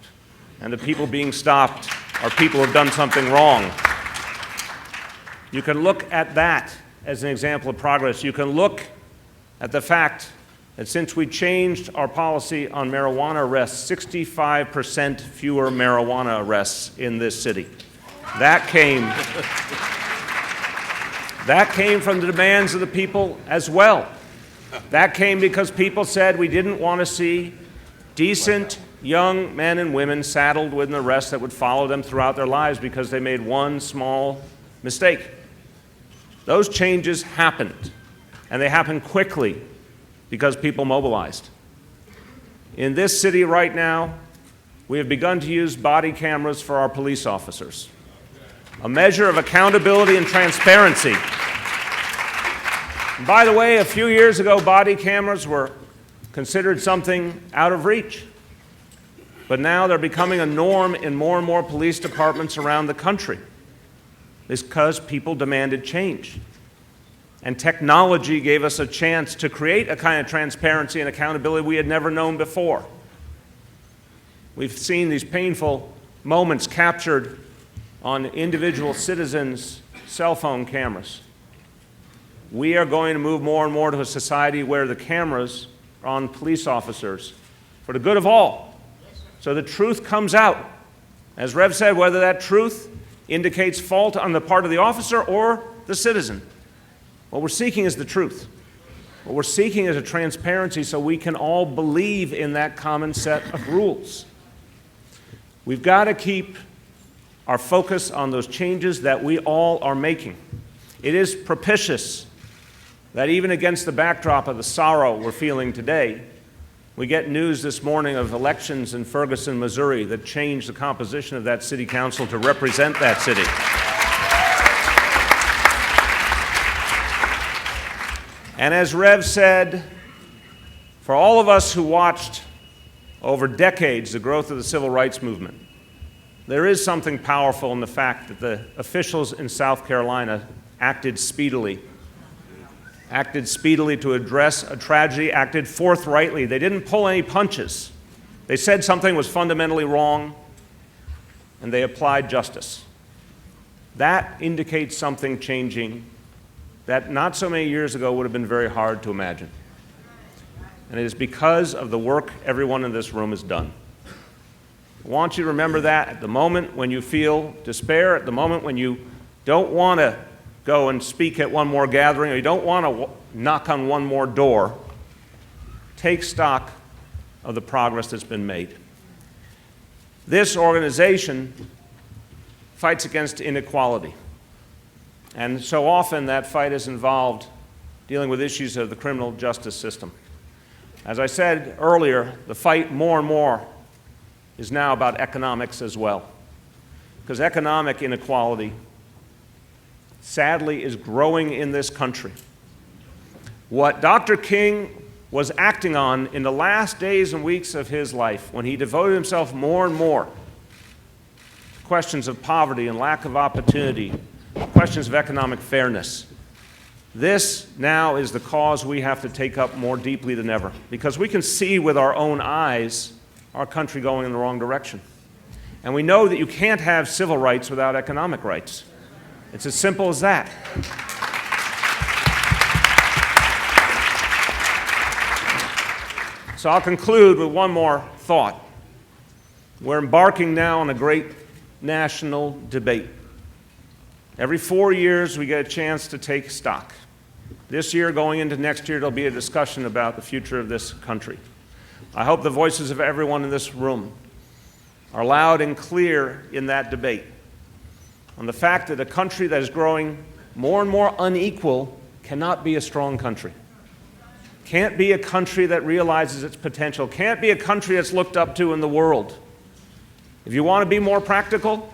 And the people being stopped are people who have done something wrong. You can look at that as an example of progress. You can look at the fact that since we changed our policy on marijuana arrests, 65% fewer marijuana arrests in this city. That came from the demands of the people as well. That came because people said we didn't want to see decent young men and women saddled with an arrest that would follow them throughout their lives because they made one small mistake. Those changes happened, and they happened quickly because people mobilized. In this city right now, we have begun to use body cameras for our police officers, a measure of accountability and transparency. And by the way, a few years ago, body cameras were considered something out of reach. But now they're becoming a norm in more and more police departments around the country. It's because people demanded change. And technology gave us a chance to create a kind of transparency and accountability we had never known before. We've seen these painful moments captured on individual citizens' cell phone cameras. We are going to move more and more to a society where the cameras are on police officers for the good of all. So the truth comes out. As Rev said, whether that truth indicates fault on the part of the officer or the citizen. What we're seeking is the truth. What we're seeking is a transparency so we can all believe in that common set of rules. We've got to keep our focus on those changes that we all are making. It is propitious that even against the backdrop of the sorrow we're feeling today, we get news this morning of elections in Ferguson, Missouri that changed the composition of that city council to represent that city. And as Rev said, for all of us who watched over decades the growth of the civil rights movement, there is something powerful in the fact that the officials in South Carolina acted speedily to address a tragedy, acted forthrightly. They didn't pull any punches. They said something was fundamentally wrong, and they applied justice. That indicates something changing that not so many years ago would have been very hard to imagine. And it is because of the work everyone in this room has done. I want you to remember that at the moment when you feel despair, at the moment when you don't want to go and speak at one more gathering, or you don't want to knock on one more door, take stock of the progress that's been made. This organization fights against inequality. And so often that fight is involved dealing with issues of the criminal justice system. As I said earlier, the fight more and more is now about economics as well. Because economic inequality, sadly, is growing in this country. What Dr. King was acting on in the last days and weeks of his life, when he devoted himself more and more to questions of poverty and lack of opportunity, questions of economic fairness, this now is the cause we have to take up more deeply than ever, because we can see with our own eyes our country going in the wrong direction. And we know that you can't have civil rights without economic rights. It's as simple as that. So I'll conclude with one more thought. We're embarking now on a great national debate. Every 4 years, we get a chance to take stock. This year, going into next year, there'll be a discussion about the future of this country. I hope the voices of everyone in this room are loud and clear in that debate on the fact that a country that is growing more and more unequal cannot be a strong country. Can't be a country that realizes its potential. Can't be a country that's looked up to in the world. If you want to be more practical,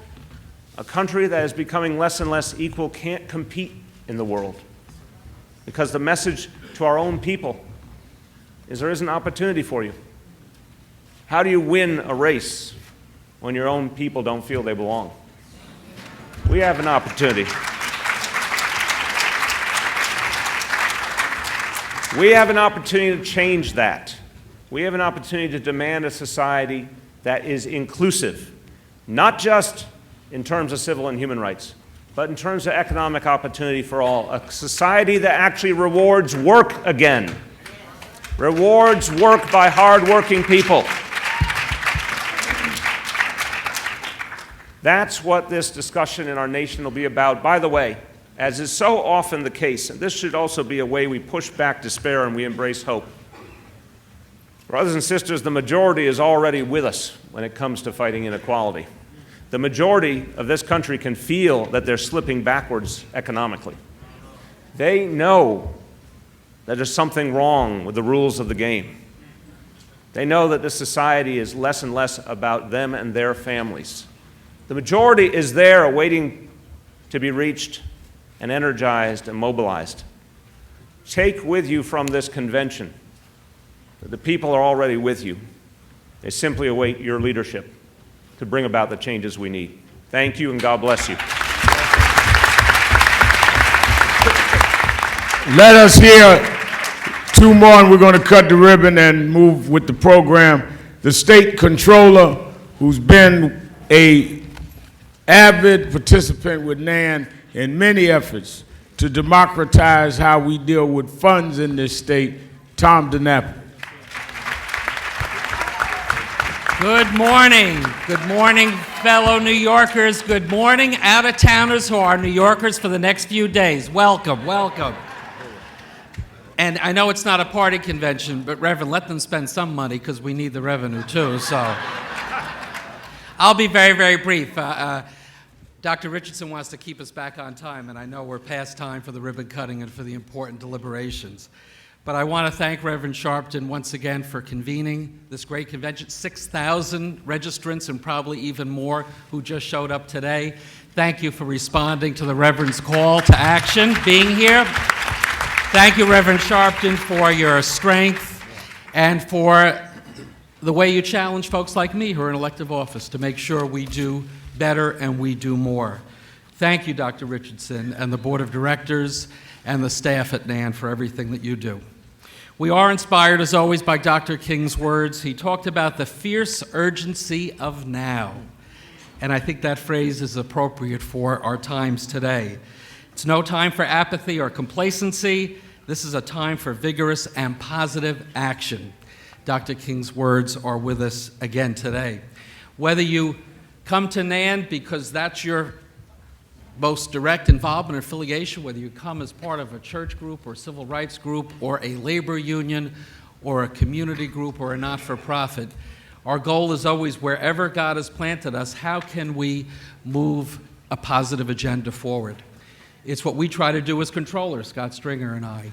a country that is becoming less and less equal can't compete in the world. Because the message to our own people is there is an opportunity for you. How do you win a race when your own people don't feel they belong? We have an opportunity. We have an opportunity to change that. We have an opportunity to demand a society that is inclusive, not just in terms of civil and human rights, but in terms of economic opportunity for all. A society that actually rewards work again. Rewards work by hard-working people. That's what this discussion in our nation will be about. By the way, as is so often the case, and this should also be a way we push back despair and we embrace hope. Brothers and sisters, the majority is already with us when it comes to fighting inequality. The majority of this country can feel that they're slipping backwards economically. They know that there's something wrong with the rules of the game. They know that this society is less and less about them and their families. The majority is there waiting to be reached and energized and mobilized. Take with you from this convention that the people are already with you. They simply await your leadership to bring about the changes we need. Thank you, and God bless you. Let us hear two more, and we're going to cut the ribbon and move with the program. The state controller, who's been an avid participant with NAN in many efforts to democratize how we deal with funds in this state, Tom DiNapoli. Good morning. Good morning, fellow New Yorkers. Good morning, out-of-towners who are New Yorkers for the next few days. Welcome, welcome. And I know it's not a party convention, but Reverend, let them spend some money because we need the revenue too, so. I'll be very, very brief. Dr. Richardson wants to keep us back on time, and I know we're past time for the ribbon cutting and for the important deliberations. But I want to thank Reverend Sharpton once again for convening this great convention. 6,000 registrants and probably even more who just showed up today. Thank you for responding to the Reverend's call to action, being here. Thank you, Reverend Sharpton, for your strength and for the way you challenge folks like me who are in elective office to make sure we do better and we do more. Thank you, Dr. Richardson, and the Board of Directors and the staff at NAN for everything that you do. We are inspired, as always, by Dr. King's words. He talked about the fierce urgency of now, and I think that phrase is appropriate for our times today. It's no time for apathy or complacency. This is a time for vigorous and positive action. Dr. King's words are with us again today. Whether you come to NAN because that's your most direct involvement or affiliation, whether you come as part of a church group or civil rights group or a labor union or a community group or a not-for-profit, our goal is always, wherever God has planted us, how can we move a positive agenda forward? It's what we try to do as controllers, Scott Stringer and I.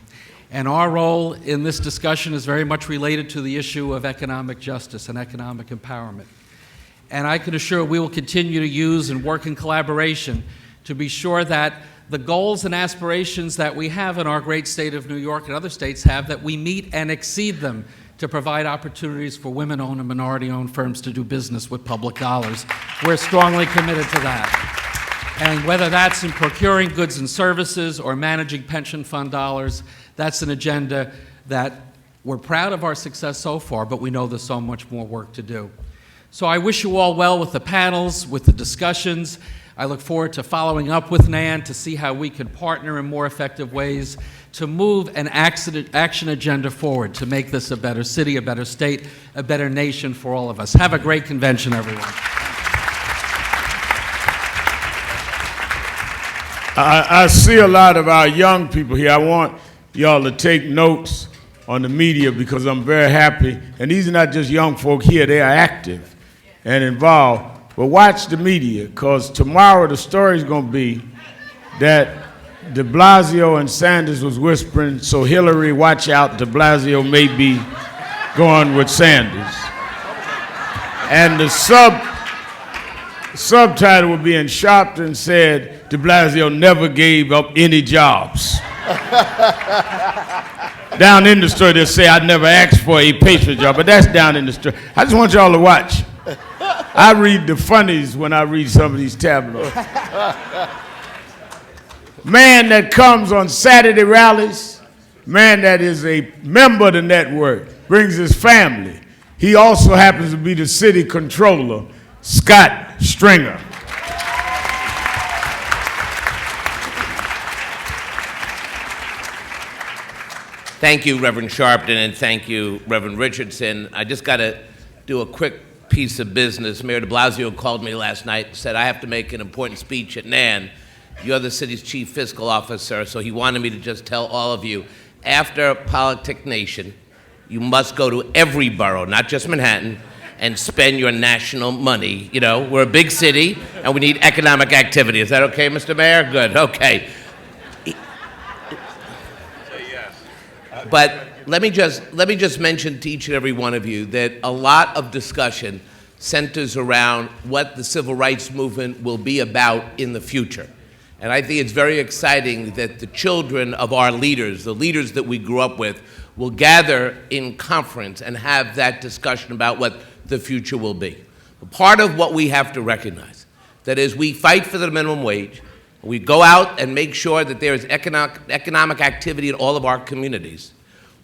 And our role in this discussion is very much related to the issue of economic justice and economic empowerment. And I can assure we will continue to use and work in collaboration to be sure that the goals and aspirations that we have in our great state of New York and other states have, that we meet and exceed them to provide opportunities for women-owned and minority-owned firms to do business with public dollars. We're strongly committed to that. And whether that's in procuring goods and services or managing pension fund dollars, that's an agenda that we're proud of our success so far, but we know there's so much more work to do. So I wish you all well with the panels, with the discussions. I look forward to following up with NAN to see how we can partner in more effective ways to move an action agenda forward to make this a better city, a better state, a better nation for all of us. Have a great convention, everyone. I see a lot of our young people here. I want y'all to take notes on the media because I'm very happy. And these are not just young folk here. They are active and involved. But watch the media, because tomorrow the story is going to be that de Blasio and Sanders was whispering, so Hillary, watch out, de Blasio may be going with Sanders. And the subtitle would be, in Sharpton said, de Blasio never gave up any jobs. Down in the story, they'll say, I never asked for a patriot job, but that's down in the story. I just want y'all to watch. I read the funnies when I read some of these tabloids. Man that comes on Saturday rallies, man that is a member of the network, brings his family. He also happens to be the city controller, Scott Stringer. Thank you, Reverend Sharpton, and thank you, Reverend Richardson. I just got to do a quick piece of business. Mayor de Blasio called me last night and said, I have to make an important speech at NAN. You're the city's chief fiscal officer, so he wanted me to just tell all of you, after Politic Nation, you must go to every borough, not just Manhattan, and spend your national money. You know, we're a big city, and we need economic activity. Is that okay, Mr. Mayor? Good, okay. But let me just mention to each and every one of you that a lot of discussion centers around what the civil rights movement will be about in the future. And I think it's very exciting that the children of our leaders, the leaders that we grew up with, will gather in conference and have that discussion about what the future will be. But part of what we have to recognize, that is, we fight for the minimum wage, we go out and make sure that there is economic activity in all of our communities.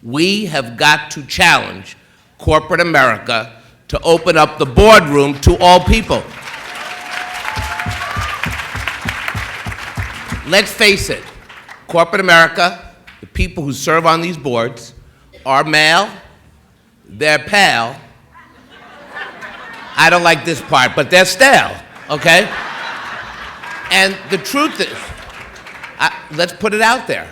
We have got to challenge corporate America to open up the boardroom to all people. Let's face it, corporate America, the people who serve on these boards, are male, they're pale. I don't like this part, but they're stale, okay? And the truth is, let's put it out there.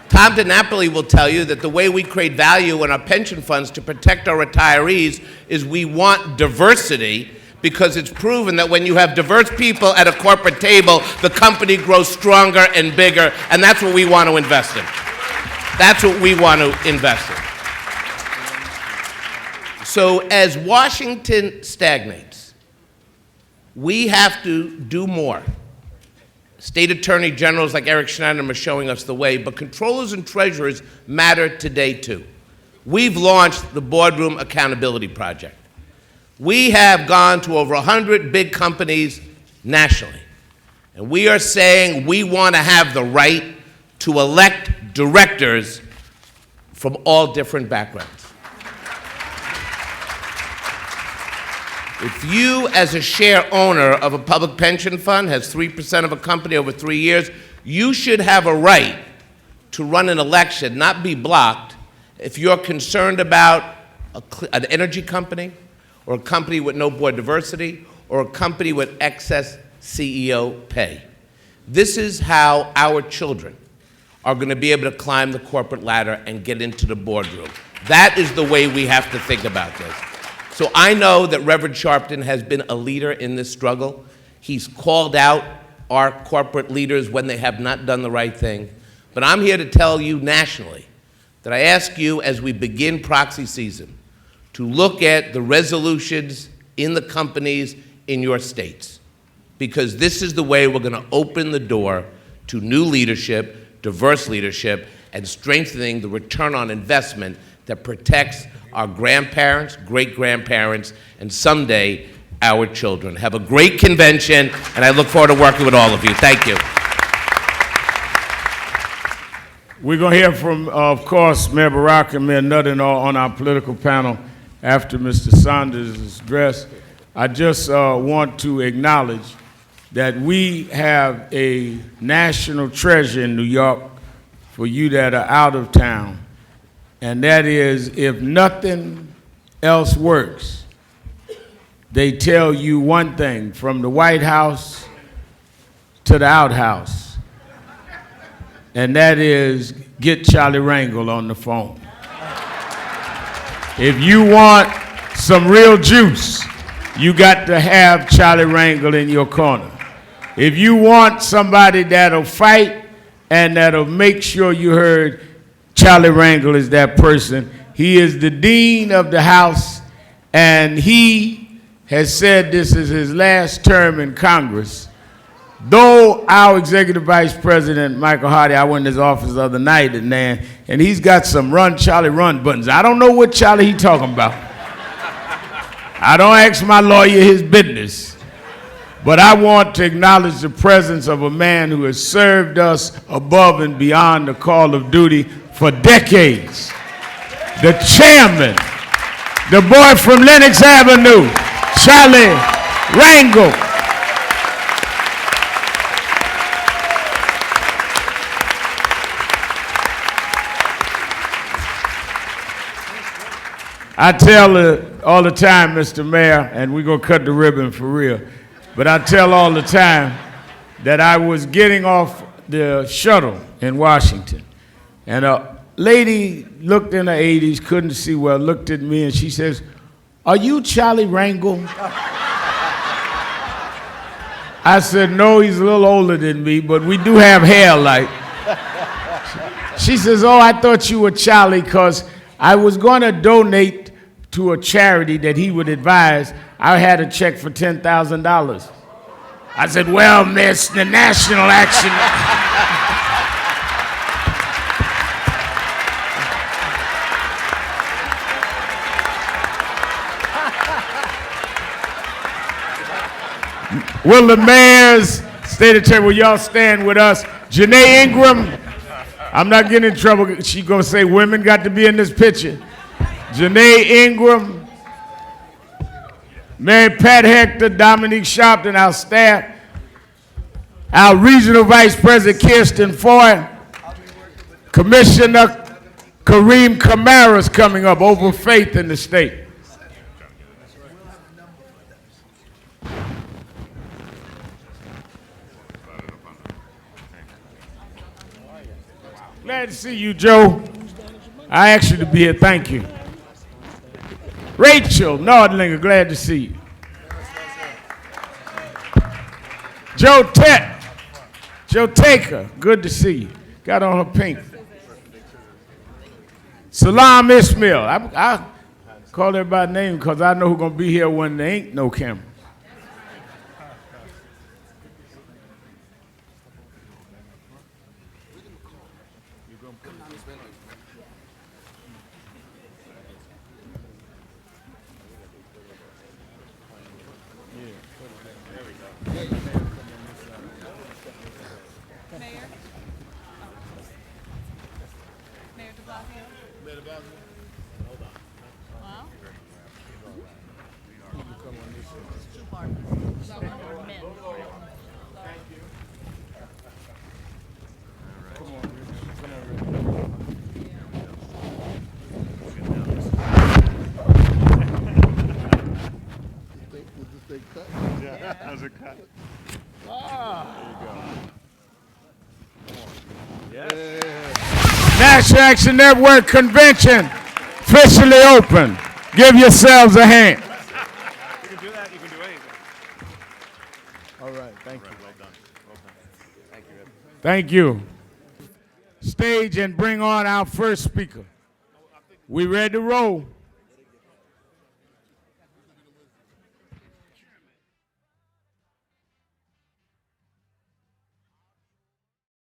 Tom DiNapoli will tell you that the way we create value in our pension funds to protect our retirees is we want diversity, because it's proven that when you have diverse people at a corporate table, the company grows stronger and bigger, and that's what we want to invest in. That's what we want to invest in. So as Washington stagnates, we have to do more. State attorney generals like Eric Schneider are showing us the way, but controllers and treasurers matter today too. We've launched the Boardroom Accountability Project. We have gone to over 100 big companies nationally, and we are saying we want to have the right to elect directors from all different backgrounds. If you, as a share owner of a public pension fund, has 3% of a company over 3 years, you should have a right to run an election, not be blocked, if you're concerned about an energy company, or a company with no board diversity, or a company with excess CEO pay. This is how our children are going to be able to climb the corporate ladder and get into the boardroom. That is the way we have to think about this. So I know that Reverend Sharpton has been a leader in this struggle. He's called out our corporate leaders when they have not done the right thing. But I'm here to tell you nationally that I ask you, as we begin proxy season, to look at the resolutions in the companies in your states, because this is the way we're going to open the door to new leadership, diverse leadership, and strengthening the return on investment that protects our grandparents, great-grandparents, and someday our children. Have a great convention, and I look forward to working with all of you. Thank you. We're going to hear from, of course, Mayor Barack and Mayor Nutter on our political panel after Mr. Saunders' address. I just want to acknowledge that we have a national treasure in New York for you that are out of town, and that is, if nothing else works, they tell you one thing, from the White House to the outhouse, and that is, get Charlie Rangel on the phone. If you want some real juice, you got to have Charlie Rangel in your corner. If you want somebody that'll fight and that'll make sure you heard, Charlie Rangel is that person. He is the dean of the House, and he has said this is his last term in Congress. Though our executive vice president, Michael Hardy, I went in his office the other night, and he's got some Run Charlie Run buttons. I don't know what Charlie he talking about. I don't ask my lawyer his business. But I want to acknowledge the presence of a man who has served us above and beyond the call of duty for decades. The chairman, the boy from Lenox Avenue, Charlie Rangel. I tell all the time, Mr. Mayor, and we're going to cut the ribbon for real, but I tell all the time that I was getting off the shuttle in Washington, and a lady looked in her 80s, couldn't see well, looked at me, and she says, "Are you Charlie Rangel?" I said, "No, he's a little older than me, but we do have hair like." She says, oh, I thought you were Charlie because I was going to donate to a charity that he would advise. I had a check for $10,000. I said, well, miss, the National Action. Will the mayors, state attorney, will y'all stand with us? Janae Ingram, I'm not getting in trouble. She gonna say women got to be in this picture. Janae Ingram, Mary Pat Hector, Dominique Sharpton, our staff, our regional vice president Kirsten Foy, Commissioner Kareem Kamara's coming up over faith in the state. Glad to see you, Joe. I asked you to be here. Thank you. Rachel Nordlinger, glad to see you. Joe Tett, Joe Taker, good to see you. Got on her pink. Salam Ismail. I call everybody name because I know who's going to be here when there ain't no camera. Mayor de Blasio. Wow. Two partners. Men. National Action Network Convention officially open. Give yourselves a hand. You can do that. You can do anything. All right, thank you. Well done. Well done. Thank you. Thank you. Stage and bring on our first speaker. We ready to roll.